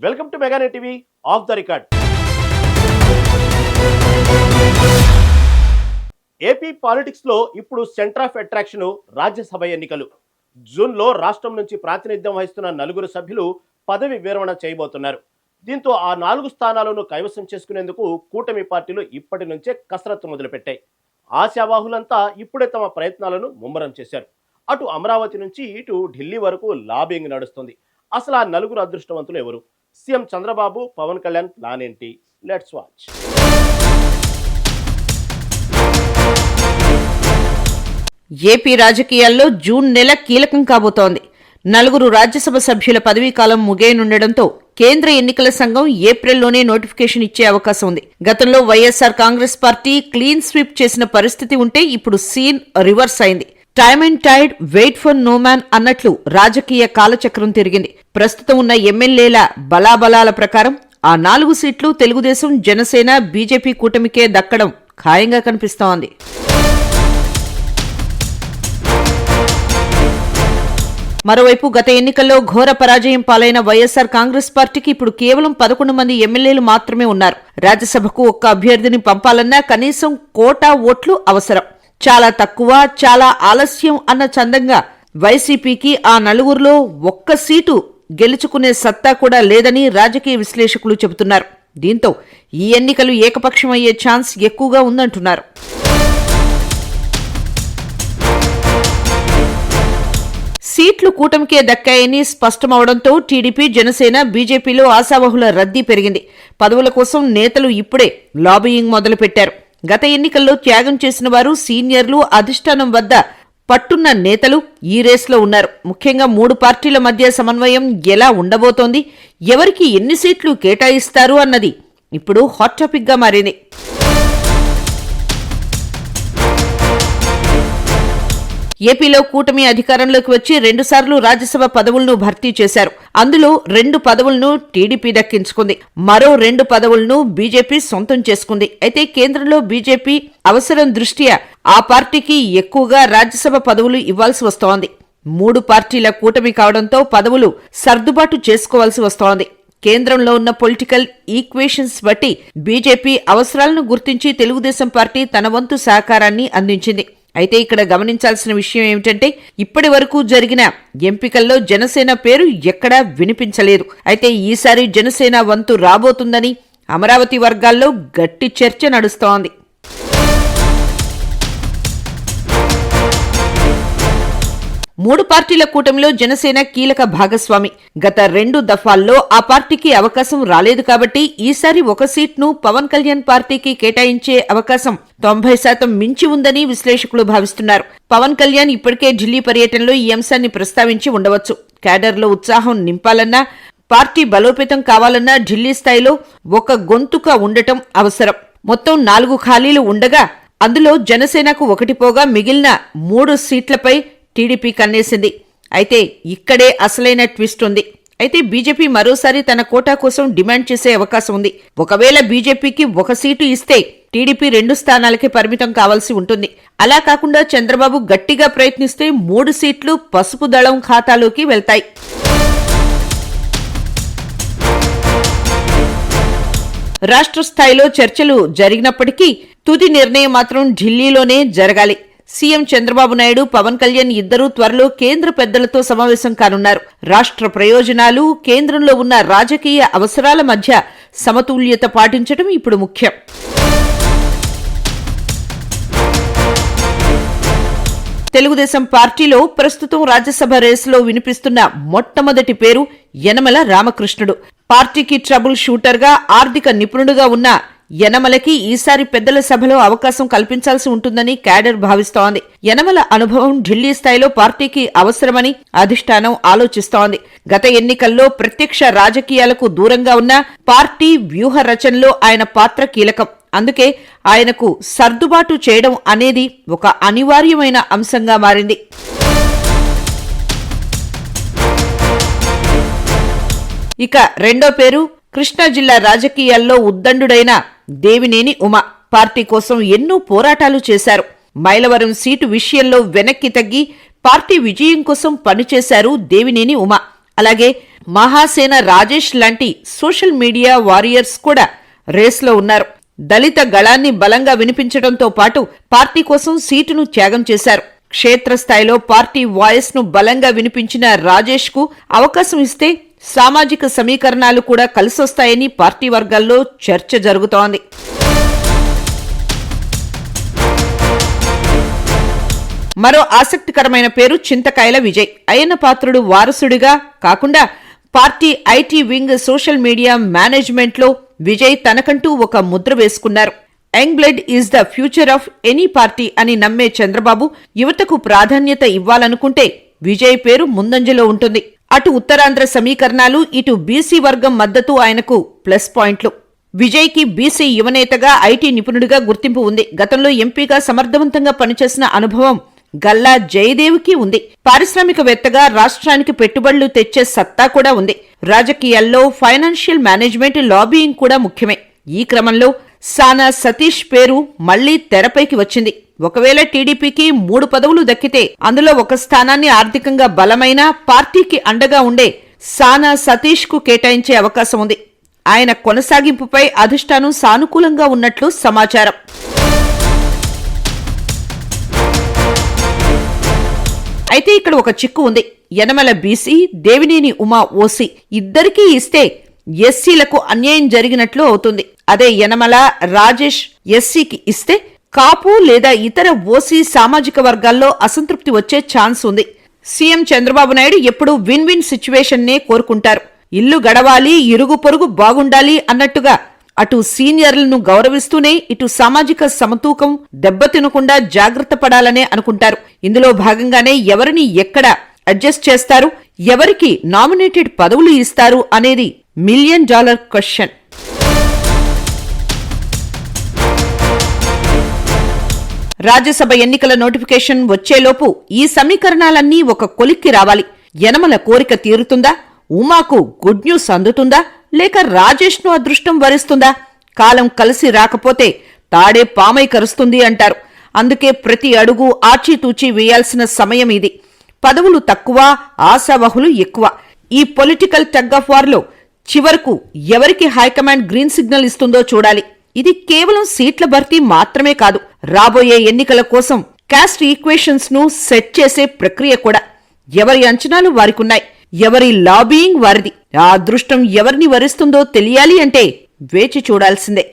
Welcome to Meganet TV off the record. AP politics లో ఇప్పుడు centre of attraction Rajya Sabha ఎన్నికలు. జూన్లో రాష్ట్రం నుంచి ప్రాతినిధ్యం వహిస్తున్న 4 సభ్యులు పదవి విరమణ చేయబోతున్నారు. దీంతో ఆ 4 స్థానాలను కైవసం చేసుకునేందుకు కూటమి పార్టీలు ఇప్పటి నుంచే కసరత్తు మొదలుపెట్టాయి. ఆశావాహులంతా ఇప్పుడే తమ ప్రయత్నాలను ముమ్మరం చేశారు. అటు అమరావతి నుంచి ఇటు ఢిల్లీ వరకు లాబింగ్ నడుస్తుంది. అసలు ఆ 4 అదృష్టవంతులు ఎవరు? సీఎం చంద్రబాబు, పవన్ కళ్యాణ్ ప్లాన్ ఏంటి? Let's watch. ఏపీ రాజకీయాల్లో జూన్ నెల కీలకం కాబోతోంది. 4 రాజ్యసభ సభ్యుల పదవీకాలం ముగియనుండటంతో కేంద్ర ఎన్నికల సంఘం ఏప్రిల్లోనే నోటిఫికేషన్ ఇచ్చే అవకాశం ఉంది. గతంలో YSR Congress party clean sweep చేసిన పరిస్థితి ఉంటే ఇప్పుడు సీన్ రివర్స్ అయింది. Time and tide, wait for no man అన్నట్లు రాజకీయ కాలచక్రం తిరిగింది. ప్రస్తుతం ఉన్న ఎమ్మెల్యేల బలాబలాల ప్రకారం ఆ 4 సీట్లు తెలుగుదేశం, జనసేన, బీజేపీ కూటమికే దక్కడం ఖాయంగా కనిపిస్తోంది. మరోవైపు గత ఎన్నికల్లో ఘోర పరాజయం పాలైన వైఎస్ఆర్ కాంగ్రెస్ పార్టీకి ఇప్పుడు కేవలం 11 మంది ఎమ్మెల్యేలు మాత్రమే ఉన్నారు. రాజ్యసభకు ఒక్క అభ్యర్థిని పంపాలన్నా కనీసం కోటా ఓట్లు అవసరం. చాలా తక్కువ, చాలా ఆలస్యం అన్న చందంగా వైసీపీకి ఆ 4లో ఒక్క సీటు గెలుచుకునే సత్తా కూడా లేదని రాజకీయ విశ్లేషకులు చెబుతున్నారు. దీంతో ఈ ఎన్నికలు ఏకపక్షమయ్యే ఛాన్స్ ఎక్కువగా ఉందంటున్నారు. సీట్లు కూటమికే దక్కాయని స్పష్టమవడంతో టీడీపీ, జనసేన, బీజేపీలో ఆశావహుల రద్దీ పెరిగింది. పదవుల కోసం నేతలు ఇప్పుడే లాబియింగ్ మొదలుపెట్టారు. గత ఎన్నికల్లో త్యాగం చేసిన వారు, సీనియర్లు, అధిష్టానం వద్ద పట్టున్న నేతలు ఈ రేస్లో ఉన్నారు. ముఖ్యంగా 3 పార్టీల మధ్య సమన్వయం ఎలా ఉండబోతోంది, ఎవరికి ఎన్ని సీట్లు కేటాయిస్తారు అన్నది ఇప్పుడు హాట్ టాపిక్ గా మారింది. ఏపీలో కూటమి అధికారంలోకి వచ్చి 2 సార్లు రాజ్యసభ పదవులను భర్తీ చేశారు. అందులో 2 పదవులను టీడీపీ దక్కించుకుంది. మరో 2 పదవులను బీజేపీ సొంతం చేసుకుంది. అయితే కేంద్రంలో బీజేపీ అవసరం దృష్ట్యా ఆ పార్టీకి ఎక్కువగా రాజ్యసభ పదవులు ఇవ్వాల్సి వస్తోంది. 3 పార్టీల కూటమి కావడంతో పదవులు సర్దుబాటు చేసుకోవాల్సి వస్తోంది. కేంద్రంలో ఉన్న పొలిటికల్ ఈక్వేషన్స్ బట్టి బీజేపీ అవసరాలను గుర్తించి తెలుగుదేశం పార్టీ తన వంతు సహకారాన్ని అందించింది. అయితే ఇక్కడ గమనించాల్సిన విషయం ఏమిటంటే ఇప్పటి వరకు జరిగిన ఎంపికల్లో జనసేన పేరు ఎక్కడా వినిపించలేదు. అయితే ఈసారి జనసేన వంతు రాబోతుందని అమరావతి వర్గాల్లో గట్టి చర్చ నడుస్తోంది. మూడు పార్టీల కూటమిలో జనసేన కీలక భాగస్వామి. గత 2 దఫాల్లో ఆ పార్టీకి అవకాశం రాలేదు కాబట్టి ఈసారి 1 సీట్ను పవన్ కళ్యాణ్ పార్టీకి కేటాయించే అవకాశం 90% మించి ఉందని విశ్లేషకులు భావిస్తున్నారు. పవన్ కళ్యాణ్ ఇప్పటికే ఢిల్లీ పర్యటనలో ఈ అంశాన్ని ప్రస్తావించి ఉండవచ్చు. క్యాడర్లో ఉత్సాహం నింపాలన్నా, పార్టీ బలోపేతం కావాలన్నా ఢిల్లీ స్థాయిలో ఒక గొంతుక ఉండటం అవసరం. మొత్తం 4 ఖాళీలు ఉండగా అందులో జనసేనకు 1 పోగా మిగిలిన 3 సీట్లపై టీడీపీ కన్నేసింది. అయితే ఇక్కడే అసలైన ట్విస్ట్ ఉంది. అయితే బీజేపీ మరోసారి తన కోటా కోసం డిమాండ్ చేసే అవకాశం ఉంది. ఒకవేళ బీజేపీకి 1 సీటు ఇస్తే టీడీపీ 2 స్థానాలకే పరిమితం కావాల్సి ఉంటుంది. అలా కాకుండా చంద్రబాబు గట్టిగా ప్రయత్నిస్తే 3 సీట్లు పసుపు దళం ఖాతాలోకి వెళ్తాయి. రాష్ట్ర స్థాయిలో చర్చలు జరిగినప్పటికీ తుది నిర్ణయం మాత్రం ఢిల్లీలోనే జరగాలి. సీఎం చంద్రబాబు నాయుడు, పవన్ కళ్యాణ్ ఇద్దరూ త్వరలో కేంద్ర పెద్దలతో సమావేశం కానున్నారు. రాష్ట్ర ప్రయోజనాలు, కేంద్రంలో ఉన్న రాజకీయ అవసరాల మధ్య సమతుల్యత పాటించడం ఇప్పుడు ముఖ్యం. తెలుగుదేశం పార్టీలో ప్రస్తుతం రాజ్యసభ రేసులో వినిపిస్తున్న మొట్టమొదటి పేరు యనమల రామకృష్ణుడు. పార్టీకి ట్రబుల్ షూటర్గా, ఆర్థిక నిపుణుడుగా ఉన్న యనమలకి ఈసారి పెద్దల సభలో అవకాశం కల్పించాల్సి ఉంటుందని క్యాడర్ భావిస్తోంది. యనమల అనుభవం ఢిల్లీ స్థాయిలో పార్టీకి అవసరమని అధిష్టానం ఆలోచిస్తోంది. గత ఎన్నికల్లో ప్రత్యక్ష రాజకీయాలకు దూరంగా ఉన్న పార్టీ వ్యూహ రచనలో ఆయన పాత్ర కీలకం. అందుకే ఆయనకు సర్దుబాటు చేయడం అనేది ఒక అనివార్యమైన అంశంగా మారింది. ఇక రెండో పేరు కృష్ణా జిల్లా రాజకీయాల్లో ఉద్దండుడైన దేవినేని ఉమ. పార్టీ కోసం ఎన్నో పోరాటాలు చేశారు. మైలవరం సీటు విషయంలో వెనక్కి తగ్గి పార్టీ విజయం కోసం పనిచేశారు దేవినేని ఉమ. అలాగే మహాసేన రాజేష్ లాంటి సోషల్ మీడియా వారియర్స్ కూడా రేస్లో ఉన్నారు. దళిత గళాన్ని బలంగా వినిపించడంతో పాటు పార్టీ కోసం సీటును త్యాగం చేశారు. క్షేత్రస్థాయిలో పార్టీ వాయిస్ ను బలంగా వినిపించిన రాజేష్ కు అవకాశం ఇస్తే సామాజిక సమీకరణాలు కూడా కలిసొస్తాయని పార్టీ వర్గాల్లో చర్చ జరుగుతోంది. మరో ఆసక్తికరమైన పేరు చింతకాయల విజయ్. అయ్యన్న పాత్రుడు వారసుడిగా కాకుండా party IT wing social media management లో విజయ్ తనకంటూ ఒక ముద్ర వేసుకున్నారు. Young blood is the future of any party అని నమ్మే చంద్రబాబు యువతకు ప్రాధాన్యత ఇవ్వాలనుకుంటే విజయ్ పేరు ముందంజలో ఉంటుంది. అటు ఉత్తరాంధ్ర సమీకరణాలు, ఇటు బీసీ వర్గం మద్దతు ఆయనకు ప్లస్ పాయింట్లు. విజయ్ కి బీసీ యువనేతగా, ఐటీ నిపుణుడిగా గుర్తింపు ఉంది. గతంలో ఎంపీగా సమర్థవంతంగా పనిచేసిన అనుభవం గల్లా జయదేవ్కి ఉంది. పారిశ్రామికవేత్తగా రాష్ట్రానికి పెట్టుబడులు తెచ్చే సత్తా కూడా ఉంది. రాజకీయాల్లో ఫైనాన్షియల్ మేనేజ్మెంట్, లాబీయింగ్ కూడా ముఖ్యమే. ఈ క్రమంలో సానా సతీష్ పేరు మళ్లీ తెరపైకి వచ్చింది. ఒకవేళ టీడీపీకి 3 పదవులు దక్కితే అందులో ఒక స్థానాన్ని ఆర్థికంగా బలమైన పార్టీకి అండగా ఉండే సానా సతీష్ కు కేటాయించే అవకాశం ఉంది. ఆయన కొనసాగింపుపై అధిష్టానం సానుకూలంగా ఉన్నట్లు సమాచారం. అయితే ఇక్కడ ఒక చిక్కు ఉంది. యనమల బీసీ, దేవినేని ఉమా ఓసీ ఇద్దరికీ ఇస్తే ఎస్సీలకు అన్యాయం జరిగినట్లు అవుతుంది. అదే యనమల రాజేష్ ఎస్సీకి ఇస్తే కాపు లేదా ఇతర ఓసీ సామాజిక వర్గాల్లో అసంతృప్తి వచ్చే ఛాన్స్ ఉంది. సీఎం చంద్రబాబు నాయుడు ఎప్పుడూ విన్ విన్ సిచ్యువేషన్నే కోరుకుంటారు. ఇల్లు గడవాలి, ఇరుగు పొరుగు బాగుండాలి అన్నట్టుగా అటు సీనియర్లను గౌరవిస్తూనే ఇటు సామాజిక సమతూకం దెబ్బతినకుండా జాగ్రత్త పడాలనే అనుకుంటారు. ఇందులో భాగంగానే ఎవరిని ఎక్కడ అడ్జస్ట్ చేస్తారు, ఎవరికి నామినేటెడ్ పదవులు ఇస్తారు అనేది $1 మిలియన్ క్వశ్చన్. రాజ్యసభ ఎన్నికల నోటిఫికేషన్ వచ్చేలోపు ఈ సమీకరణాలన్నీ ఒక కొలిక్కి రావాలి. యనమల కోరిక తీరుతుందా, ఉమాకు గుడ్ న్యూస్ అందుతుందా, లేక రాజేష్ను అదృష్టం వరిస్తుందా? కాలం కలిసి రాకపోతే తాడే పామై కరుస్తుంది అంటారు. అందుకే ప్రతి అడుగు ఆచితూచి వేయాల్సిన సమయం ఇది. పదవులు తక్కువ, ఆశావహులు ఎక్కువ. ఈ పొలిటికల్ టగ్ ఆఫ్ వార్ లో చివరకు ఎవరికి హైకమాండ్ గ్రీన్ సిగ్నల్ ఇస్తుందో చూడాలి. ఇది కేవలం సీట్ల భర్తీ మాత్రమే కాదు, రాబోయే ఎన్నికల కోసం కాస్ట్ ఈక్వేషన్స్ ను సెట్ చేసే ప్రక్రియ కూడా. ఎవరి అంచనాలు వారికున్నాయి, ఎవరి లాబీయింగ్ వారిది. ఆ అదృష్టం ఎవరిని వరిస్తుందో తెలియాలి అంటే వేచి చూడాల్సిందే.